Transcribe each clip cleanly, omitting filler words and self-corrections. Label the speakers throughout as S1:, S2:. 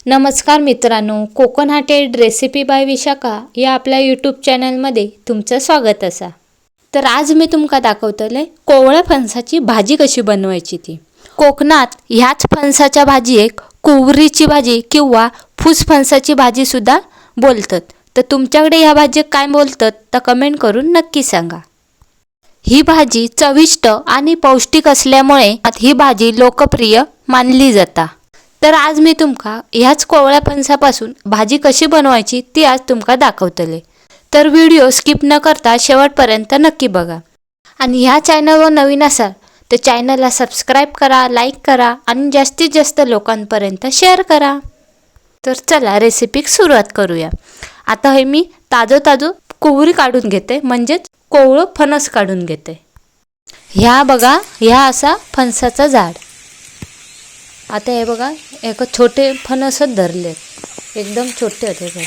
S1: नमस्कार मित्रांनो, Konkan हाटेड recipe bye Vishakha या आपल्या यूट्यूब चॅनलमध्ये तुमचं स्वागत असा। तर आज मी तुमका दाखवतले कोवळ्या फणसाची भाजी कशी बनवायची ती। कोकणात ह्याच फणसाच्या भाजीक कुवरीची भाजी किंवा फणसाची भाजी सुद्धा बोलतात। तर तुमच्याकडे ह्या भाजीक काय बोलतात तर कमेंट करून नक्की सांगा। ही भाजी चविष्ट आणि पौष्टिक असल्यामुळे ही भाजी लोकप्रिय मानली जाता। तर आज मी तुमका ह्याच कोवळ्या फणसापासून भाजी कशी बनवायची ती आज तुमका दाखवतले। तर व्हिडिओ स्किप न करता शेवटपर्यंत नक्की बघा। आणि ह्या चॅनलवर नवीन असाल तर चॅनलला सबस्क्राइब करा, लाईक करा आणि जास्तीत जास्त लोकांपर्यंत शेअर करा। तर चला रेसिपीक सुरुवात करूया। आता हे मी ताजं कुवरी काढून घेते, म्हणजेच कोवळं फणस काढून घेते। ह्या बघा, ह्या असा फणसाचा झाड। आता हे बघा, एक छोटे फणसच धरले, एकदम छोटे होते बघ,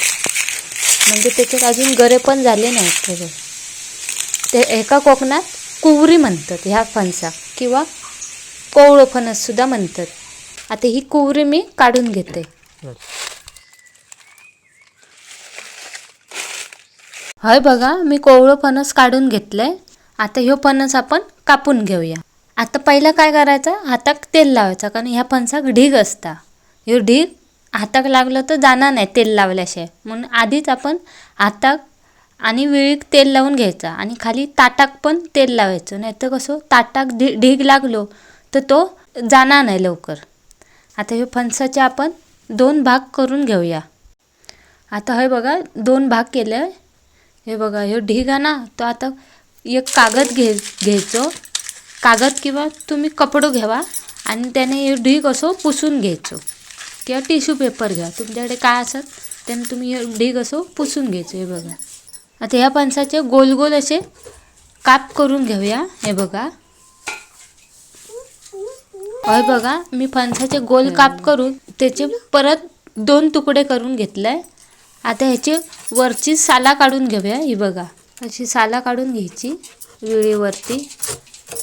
S1: म्हणजे त्याच्यात अजून गरे पण झाले नाहीत। ते एका कोकणात कुवरी म्हणतात ह्या फणसा, किंवा कोवळं फणस सुद्धा म्हणतात। आता ही कुवरी मी काढून घेते। हाय बघा, मी कोवळं फणस काढून घेतलंय। आता ह्यो फणस आपण कापून घेऊया। आता पहिला काय करायचं, हाताक तेल लावायचं, कारण ह्या फणसाक ढीग असता। ह्यो ढीग हाताक लागलं तर जाणार नाही तेल लावल्याशिवाय, म्हणून आधीच आपण हाताक आणि विळीक तेल लावून घ्यायचा आणि खाली ताटाक पण तेल लावायचं, नाही तर कसं ताटाक ढीग लागलो तर तो जाणार नाही लवकर। आता ह्यो फणसाचे आपण 2 भाग करून घेऊया। आता हे बघा 2 भाग केले। हे बघा, ह्यो ढीग आहे ना, तो आता एक कागद घ्यायचो, कागद किंवा तुम्ही कपडो घ्यावा आणि त्याने हे ढीग असं पुसून घ्यायचो, किंवा टिश्यू पेपर घ्या, तुमच्याकडे काय असत त्याने तुम्ही हे ढीग असं पुसून घ्यायचं। हे बघा, आता ह्या फणसाचे गोल गोल असे काप करून घेऊया। हे बघा, हे बघा, मी फणसाचे गोल काप करून त्याचे परत 2 तुकडे करून घेतले। आता ह्याची वरची साला काढून घेऊया। ही बघा, अशी साला काढून घ्यायची विळीवरती।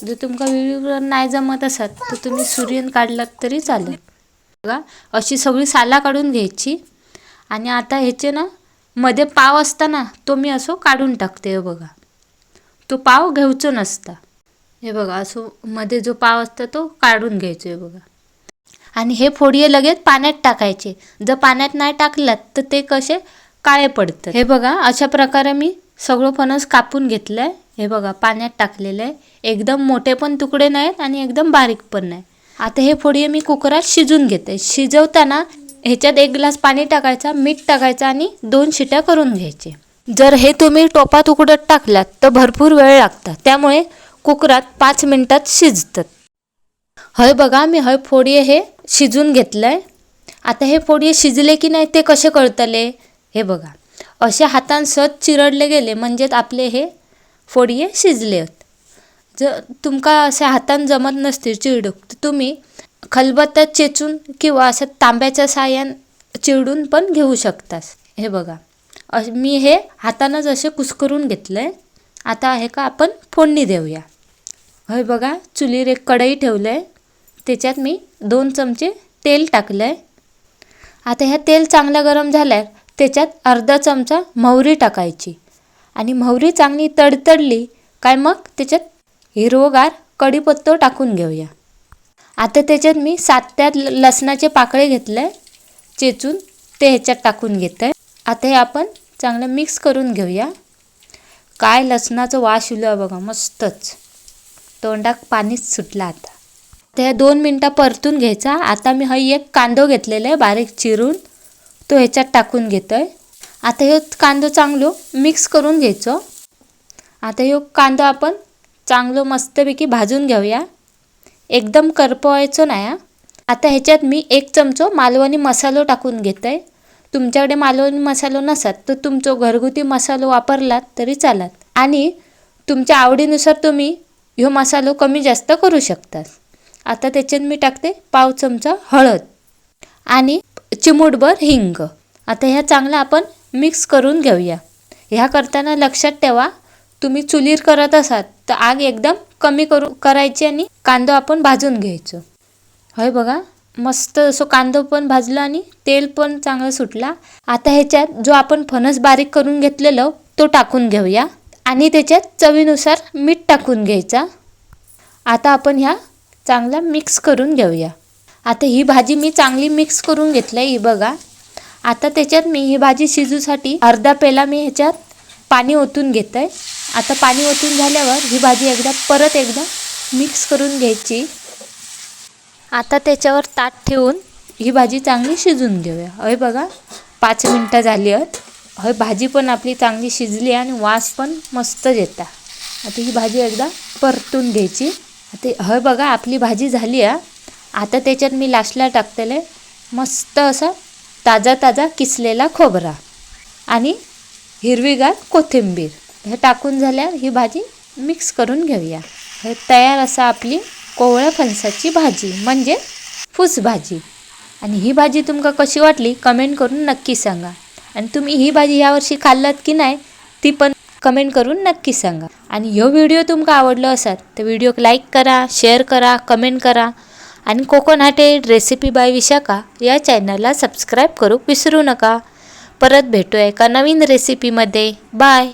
S1: जर तुमका विळीवर नाही जमत असत तर तुम्ही सुरीन काढलात तरी चालेल। बघा, अशी सगळी साला काढून घ्यायची। आणि आता ह्याचे ना मध्ये पाव असता ना, तो मी असं काढून टाकते। हे बघा, तो पाव घेऊचो नसता। हे बघा, असं मध्ये जो पाव असता तो काढून घ्यायचो। हे बघा, आणि हे फोडिये लगेच पाण्यात टाकायचे। जर पाण्यात नाही टाकलात तर ते कसे काळे पडतात। हे बघा, अशा प्रकारे मी सगळं फणस कापून घेतलंय। हे बघा, पाण्यात टाकलेलं आहे, एकदम मोठे पण तुकडे नाहीत आणि एकदम बारीक पण नाही। आता हे फोडिये मी कुकरात शिजून घेते। शिजवताना ह्याच्यात 1 ग्लास पाणी टाकायचा, मीठ टाकायचं आणि 2 शिट्या करून घ्यायचे। जर हे तुम्ही टोपात उकडत टाकलात तर भरपूर वेळ लागतात, त्यामुळे कुकरात 5 मिनिटात शिजतात। हय बघा, मी फोडिये हे शिजून घेतलंय। आता हे फोडिये शिजले की नाही ते कसे कळतले, हे बघा, असे हातान सहज चिरडले गेले म्हणजे आपले हे फोडिये शिजले आहेत। जर तुमका असे हातान जमत नसतील चिरडूक तर तुम्ही खलबत्त्यात चेचून किंवा असं तांब्याच्या साह्यान चिरडून पण घेऊ शकतास। हे बघा, मी हे हातानच असे कुस्करून घेतलंय। आता हे का आपण फोडणी देऊया। हे बघा, चुलीवर एक कढई ठेवलंय, त्याच्यात मी 2 चमचे तेल टाकलंय। आता ह्या तेल चांगला गरम झाल्यावर त्याच्यात अर्धा चमचा मोहरी टाकायची, आणि मोहरी चांगली तडतडली काय मग त्याच्यात हिरवगार कढीपत्ता टाकून घेऊया। आता त्याच्यात मी 7 ते 8 लसणाचे पाकळे घेतले चेचून, ते ह्याच्यात टाकून घेते। आता हे आपण चांगलं मिक्स करून घेऊया। काय लसणाचं वास येईल बघा, मस्तच तोंडाक पाणीच सुटलं। आता ते 2 मिनिटं परतून घ्यायचा। आता मी एक कांदो घेतलेला आहे बारीक चिरून, तो ह्याच्यात टाकून घेतोय। आता हे कांदो चांगलो मिक्स करून घ्यायचो। आता हे कांदा आपण चांगलं मस्तपैकी भाजून घेऊया, एकदम करपवायचं नाही। आता ह्याच्यात मी 1 चमचो मालवणी मसालो टाकून घेतोय। तुमच्याकडे मालवणी मसालो नसत तर तुमचा घरगुती मसालो वापरलात तरी चालत, आणि तुमच्या आवडीनुसार तुम्ही ह्यो मसालो कमी जास्त करू शकता। आता त्याच्यात मी टाकते पाव चमचा हळद आणि चिमूटभर हिंग। आता ह्या चांगला आपण मिक्स करून घेऊया। ह्या करताना लक्षात ठेवा, तुम्ही चुलीवर करत असाल तर आग एकदम कमी करायची आणि कांदा आपण भाजून घ्यायचो। होय बघा, मस्त असं कांदा पण भाजला आणि तेल पण चांगलं सुटला. आता ह्याच्यात जो आपण फणस बारीक करून घेतलेलं तो टाकून घेऊया आणि त्याच्यात चवीनुसार मीठ टाकून घ्यायचा. आता आपण ह्या चांगला मिक्स करून घेऊया. आता ही भाजी मी चांगली मिक्स करून घेतली ही बघा. आता त्याच्यात मी ही भाजी शिजूसाठी अर्धा पेला मी ह्याच्यात पाणी ओतून घेत आहे. आता पाणी ओतून झाल्यावर ही भाजी परत एकदा मिक्स करून घ्यायची. आता त्याच्यावर ताट ठेवून ही भाजी चांगली शिजून घेऊया. अरे बघा 5 मिनटं झाली आहेत. भाजी पण आपली चांगली शिजली आणि वास पण मस्त येता. आता ही भाजी एकदा परतून घ्यायची. आता बघा आपली भाजी झाली आहे. आता त्याच्यात मी लास्टला टाकतेले मस्त असा ताजा किसलेला खोबरा आणि हिरवीगार कोथिंबीर हे टाकून झाल्यावर ही भाजी मिक्स करून घेऊया. तयार असा आपली कोवळ्या फणसाची भाजी म्हणजे फूस भाजी. आणि ही भाजी तुमका कशी वाटली कमेंट करून नक्की सांगा. आणि तुम्ही ही भाजी यावर्षी खाल्लात की नाही ती पण कमेंट करून नक्की सांगा. आणि ह्यो व्हिडिओ तुमका आवडलो असाल तर व्हिडिओ लाईक करा, शेअर करा, कमेंट करा आणि कोकणाटेड रेसिपी बाय विशाखा या चॅनलला सबस्क्राईब करू विसरू नका. परत भेटूया एका नवीन रेसिपीमध्ये. बाय.